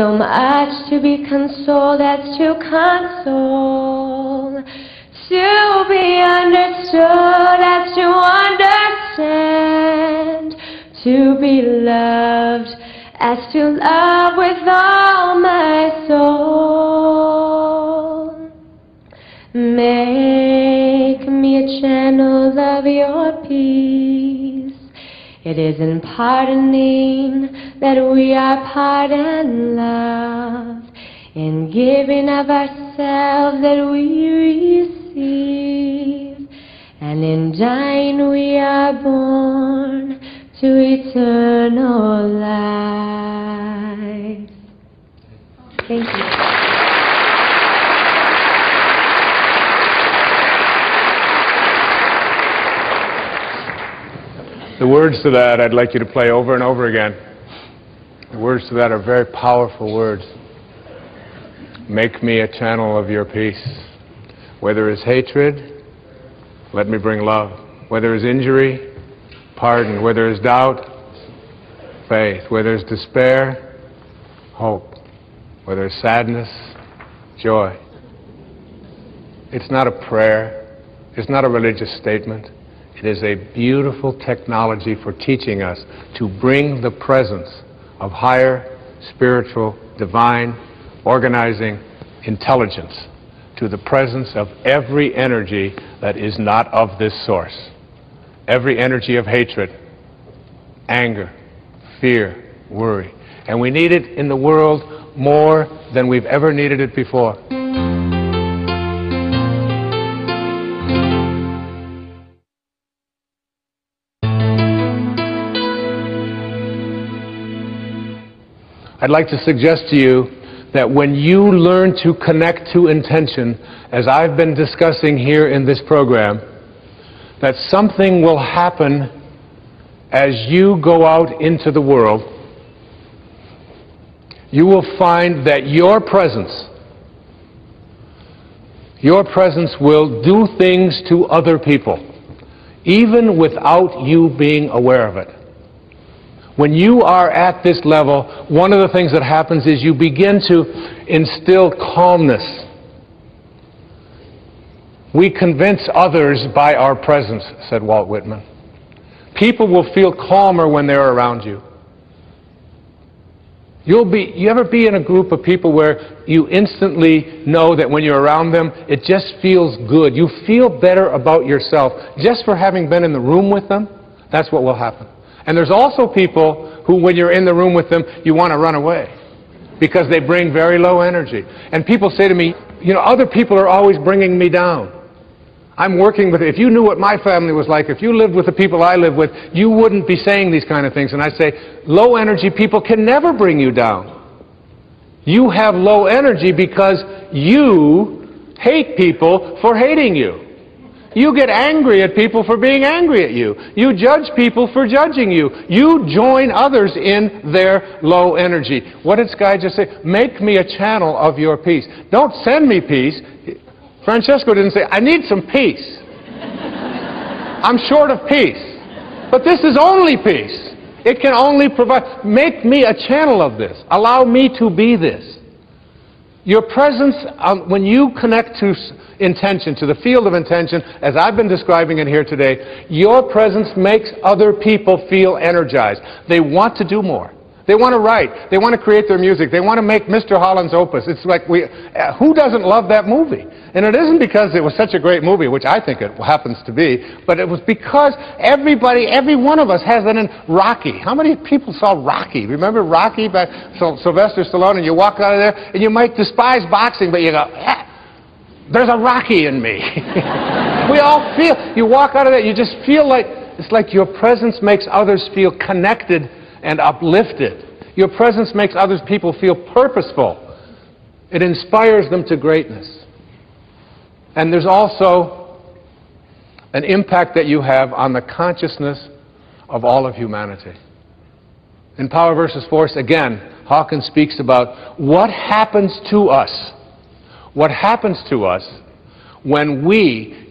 So much to be consoled as to console, to be understood as to understand, to be loved as to love with all my soul. Make me a channel of your peace. It is in pardoning that we are pardoned, love, in giving of ourselves that we receive, and in dying we are born to eternal life. Thank you. The words to that I'd like you to play over and over again. The words to that are very powerful words. Make me a channel of your peace. Where there is hatred, let me bring love. Where there is injury, pardon. Where there is doubt, faith. Where there is despair, hope. Where there is sadness, joy. It's not a prayer. It's not a religious statement. It is a beautiful technology for teaching us to bring the presence of higher, spiritual, divine, organizing intelligence to the presence of every energy that is not of this source. Every energy of hatred, anger, fear, worry. And we need it in the world more than we've ever needed it before. I'd like to suggest to you that when you learn to connect to intention, as I've been discussing here in this program, that something will happen as you go out into the world. You will find that your presence will do things to other people, even without you being aware of it. When you are at this level, one of the things that happens is you begin to instill calmness. We convince others by our presence, said Walt Whitman. People will feel calmer when they're around you. You ever be in a group of people where you instantly know that when you're around them, it just feels good. You feel better about yourself just for having been in the room with them? That's what will happen. And there's also people who, when you're in the room with them, you want to run away because they bring very low energy. And people say to me, you know, other people are always bringing me down. I'm working with, if you knew what my family was like, if you lived with the people I live with, you wouldn't be saying these kind of things. And I say, low energy people can never bring you down. You have low energy because you hate people for hating you. You get angry at people for being angry at you. You judge people for judging you. You join others in their low energy. What did Sky just say? Make me a channel of your peace. Don't send me peace. Francesco didn't say, I need some peace. I'm short of peace. But this is only peace. It can only provide. Make me a channel of this. Allow me to be this. Your presence, when you connect to intention, to the field of intention, as I've been describing it here today, your presence makes other people feel energized. They want to do more. They want to write. They want to create their music. They want to make Mr. Holland's Opus. It's like, who doesn't love that movie? And it isn't because it was such a great movie, which I think it happens to be, but it was because everybody, every one of us has that in Rocky. How many people saw Rocky? Remember Rocky by Sylvester Stallone? And you walk out of there, and you might despise boxing, but you go, there's a Rocky in me. We all feel, you walk out of there, you just feel like, it's like your presence makes others feel connected and uplifted. Your presence makes other people feel purposeful. It inspires them to greatness. And there's also an impact that you have on the consciousness of all of humanity. In Power versus Force, again, Hawkins speaks about what happens to us. What happens to us when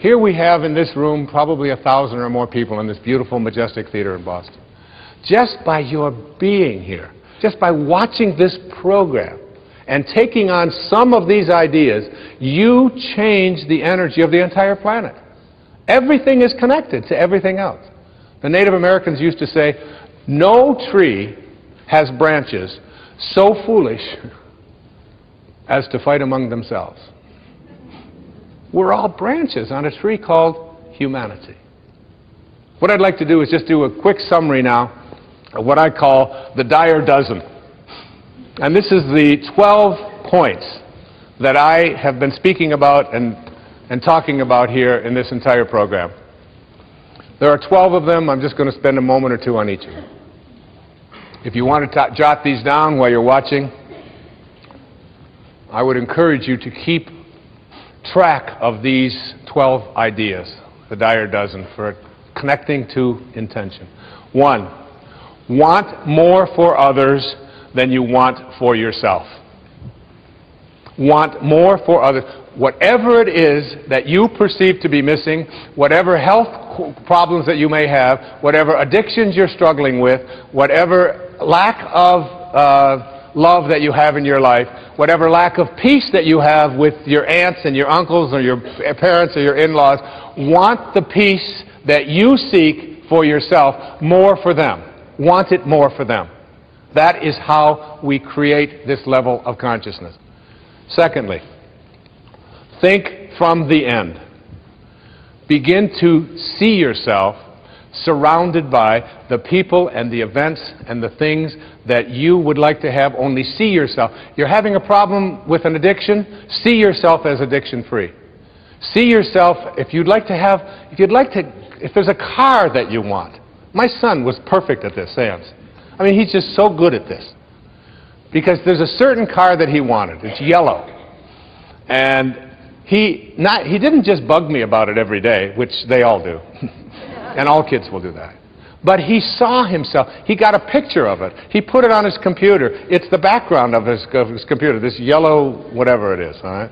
here we have in this room probably 1,000 or more people in this beautiful, majestic theater in Boston. Just by your being here, just by watching this program and taking on some of these ideas, you change the energy of the entire planet. Everything is connected to everything else. The Native Americans used to say, no tree has branches so foolish as to fight among themselves. We're all branches on a tree called humanity. What I'd like to do is just do a quick summary now of what I call the Dyer Dozen. And this is the 12 points that I have been speaking about and talking about here in this entire program. There are 12 of them. I'm just going to spend a moment or two on each of them. If you want to jot these down while you're watching, I would encourage you to keep track of these 12 ideas, the Dyer Dozen, for connecting to intention. 1, want more for others than you want for yourself. Want more for others. Whatever it is that you perceive to be missing, whatever health problems that you may have, whatever addictions you're struggling with, whatever lack of love that you have in your life, whatever lack of peace that you have with your aunts and your uncles or your parents or your in-laws, want the peace that you seek for yourself more for them. Want it more for them. That is how we create this level of consciousness. Secondly, think from the end. Begin to see yourself surrounded by the people and the events and the things that you would like to have. Only see yourself. You're having a problem with an addiction, see yourself as addiction-free. See yourself, if there's a car that you want. My son was perfect at this, Sam's. I mean, he's just so good at this. Because there's a certain car that he wanted. It's yellow. And he didn't just bug me about it every day, which they all do. And all kids will do that. But he saw himself. He got a picture of it. He put it on his computer. It's the background of his computer, this yellow whatever it is. All right?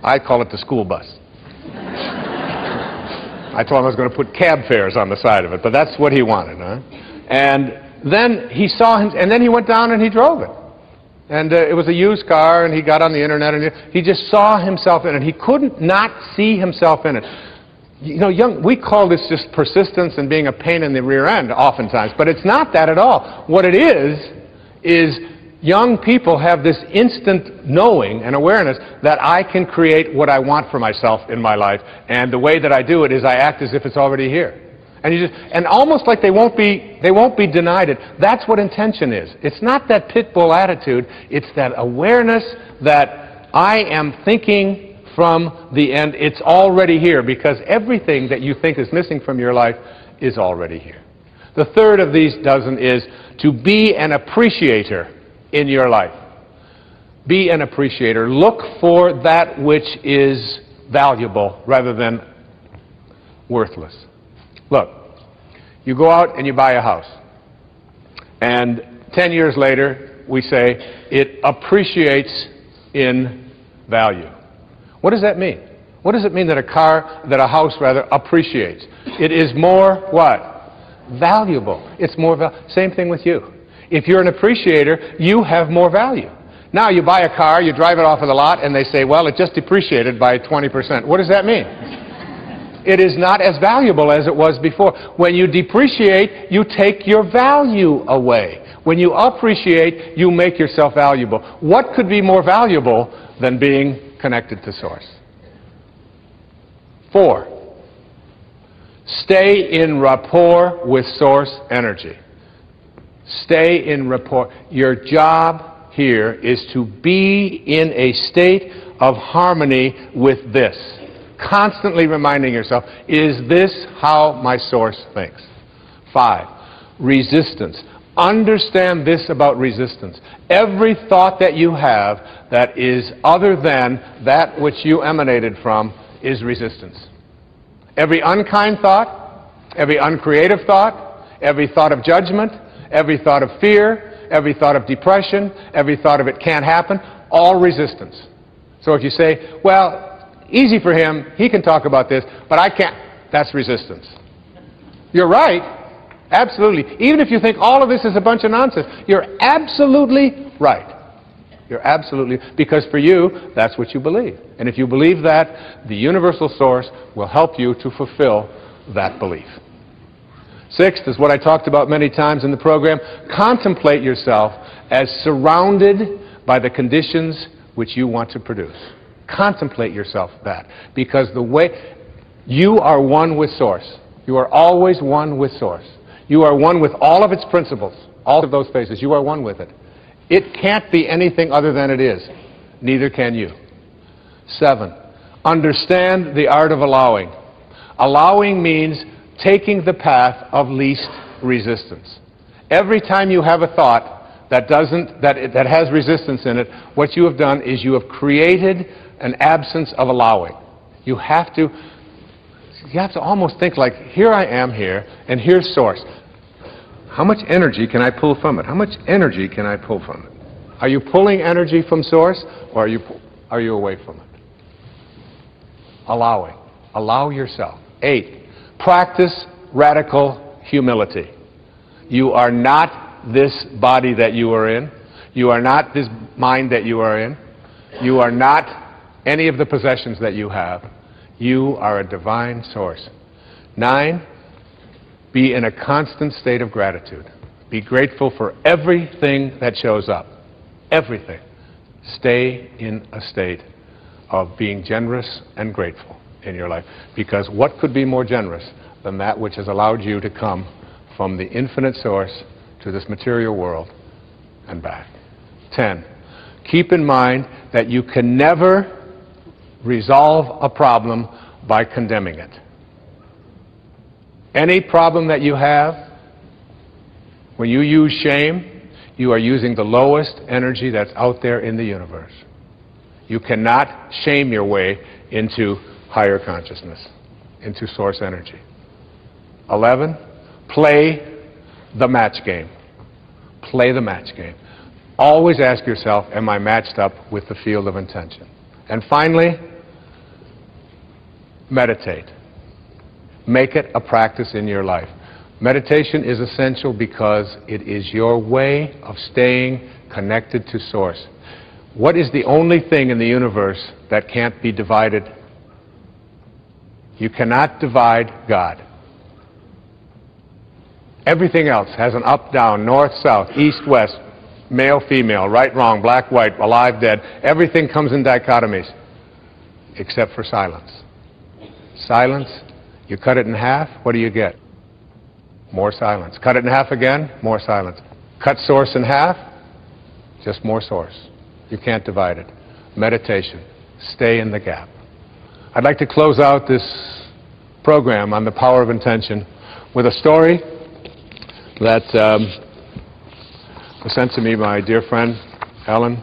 I call it the school bus. I told him I was going to put cab fares on the side of it, but that's what he wanted. Huh? And then he saw him, and then he went down and he drove it. And it was a used car, and he got on the internet, and he just saw himself in it. He couldn't not see himself in it. You know, we call this just persistence and being a pain in the rear end oftentimes, but it's not that at all. What it is young people have this instant knowing and awareness that I can create what I want for myself in my life, and the way that I do it is I act as if it's already here. And almost like they won't be denied it. That's what intention is. It's not that pit bull attitude. It's that awareness that I am thinking from the end. It's already here, because everything that you think is missing from your life is already here. The third of these dozen is to be an appreciator in your life. Be an appreciator. Look for that which is valuable rather than worthless. Look, you go out and you buy a house, and 10 years later we say it appreciates in value. What does that mean? What does it mean that a house appreciates? It is more what? Valuable. It's more same thing with you. If you're an appreciator, you have more value. Now you buy a car, you drive it off of the lot, and they say, well, it just depreciated by 20%. What does that mean? It is not as valuable as it was before. When you depreciate, you take your value away. When you appreciate, you make yourself valuable. What could be more valuable than being connected to Source? 4, stay in rapport with Source energy. Stay in rapport. Your job here is to be in a state of harmony with this. Constantly reminding yourself, is this how my Source thinks? 5, resistance. Understand this about resistance. Every thought that you have that is other than that which you emanated from is resistance. Every unkind thought, every uncreative thought, every thought of judgment, every thought of fear, every thought of depression, every thought of it can't happen, all resistance. So if you say, well, easy for him, he can talk about this, but I can't, that's resistance. You're right, Absolutely. Even if you think all of this is a bunch of nonsense, you're absolutely right. You're absolutely, because for you, that's what you believe. And if you believe that, the universal source will help you to fulfill that belief. Sixth is what I talked about many times in the program. Contemplate yourself as surrounded by the conditions which you want to produce. Contemplate yourself that. Because the way you are one with Source. You are always one with Source. You are one with all of its principles, all of those phases. You are one with it. It can't be anything other than it is. Neither can you. 7, understand the art of allowing. Allowing means taking the path of least resistance. Every time you have a thought that has resistance in it, what you have done is you have created an absence of allowing. You have to almost think like, here I am here, and here's Source. How much energy can I pull from it? How much energy can I pull from it? Are you pulling energy from Source, or are you away from it? Allowing. Allow yourself. 8, practice radical humility. You are not this body that you are in. You are not this mind that you are in. You are not any of the possessions that you have. You are a divine source. 9, be in a constant state of gratitude. Be grateful for everything that shows up. Everything. Stay in a state of being generous and grateful in your life. Because what could be more generous than that which has allowed you to come from the infinite source to this material world and back? 10, keep in mind that you can never resolve a problem by condemning it. Any problem that you have, when you use shame, you are using the lowest energy that's out there in the universe. You cannot shame your way into higher consciousness, into source energy. 11, play the match game. Play the match game. Always ask yourself, am I matched up with the field of intention? And finally, meditate. Make it a practice in your life. Meditation is essential because it is your way of staying connected to Source. What is the only thing in the universe that can't be divided? You cannot divide God. Everything else has an up, down, north, south, east, west, male, female, right, wrong, black, white, alive, dead. Everything comes in dichotomies except for silence. Silence, you cut it in half, what do you get? More silence. Cut it in half again, more silence. Cut Source in half, just more Source. You can't divide it. Meditation. Stay in the gap. I'd like to close out this program on the power of intention with a story that was sent to me by my dear friend, Ellen.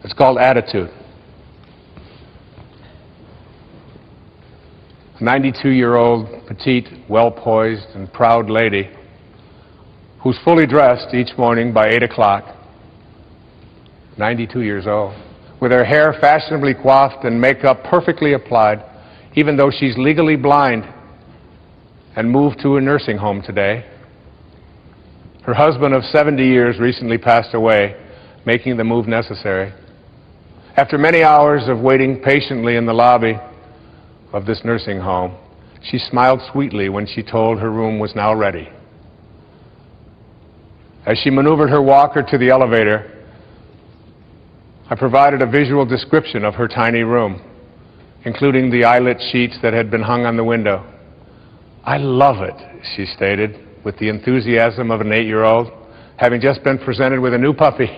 It's called Attitude. A 92-year-old, petite, well-poised, and proud lady who's fully dressed each morning by 8 o'clock, 92 years old, with her hair fashionably coiffed and makeup perfectly applied, even though she's legally blind and moved to a nursing home today. Her husband of 70 years recently passed away, making the move necessary. After many hours of waiting patiently in the lobby of this nursing home, she smiled sweetly when she told her room was now ready. As she maneuvered her walker to the elevator, I provided a visual description of her tiny room, including the eyelet sheets that had been hung on the window. "I love it," she stated, with the enthusiasm of an 8-year-old, having just been presented with a new puppy.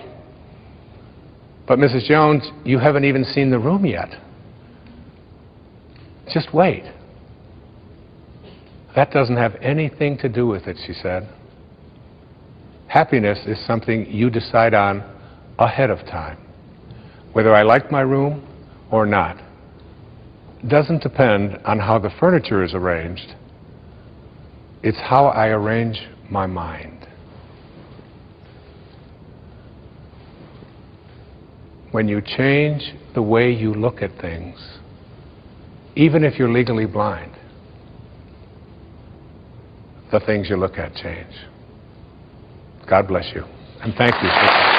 "But Mrs. Jones, you haven't even seen the room yet." "Just wait." "That doesn't have anything to do with it," she said. "Happiness is something you decide on ahead of time. Whether I like my room or not doesn't depend on how the furniture is arranged. It's how I arrange my mind." When you change the way you look at things, even if you're legally blind, the things you look at change. God bless you, and thank you.